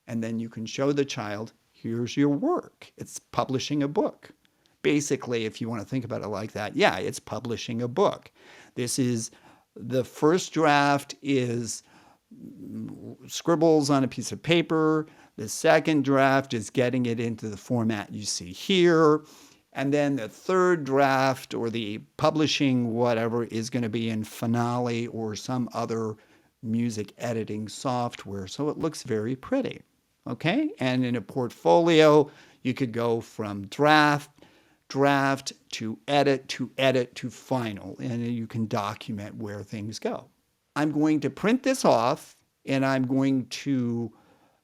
And then you can show the child, here's your work. It's publishing a book. Basically, if you want to think about it like that, yeah, it's publishing a book. This is the first draft is scribbles on a piece of paper. The second draft is getting it into the format you see here. And then the third draft or the publishing whatever is going to be in Finale or some other music editing software. So it looks very pretty. Okay. And in a portfolio, you could go from draft to edit to final, and you can document where things go. I'm going to print this off and I'm going to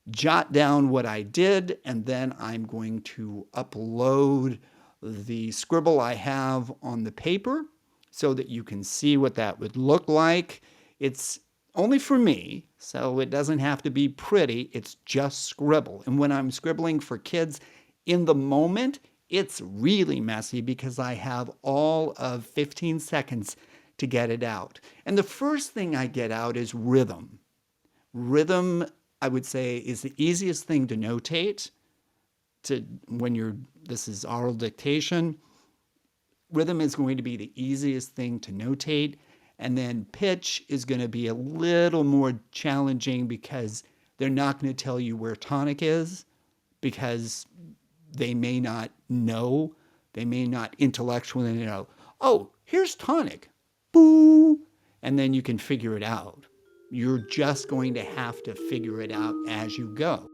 jot down what I did, and then I'm going to upload the scribble I have on the paper so that you can see what that would look like. It's only for me, so it doesn't have to be pretty. It's just scribble. And when I'm scribbling for kids, in the moment, it's really messy because I have all of 15 seconds to get it out. And the first thing I get out is rhythm. Rhythm, I would say, is the easiest thing to notate this is oral dictation. Rhythm is going to be the easiest thing to notate. And then pitch is going to be a little more challenging because they're not going to tell you where tonic is because they may not know, they may not intellectually know, oh, here's tonic, boo, and then you can figure it out. You're just going to have to figure it out as you go.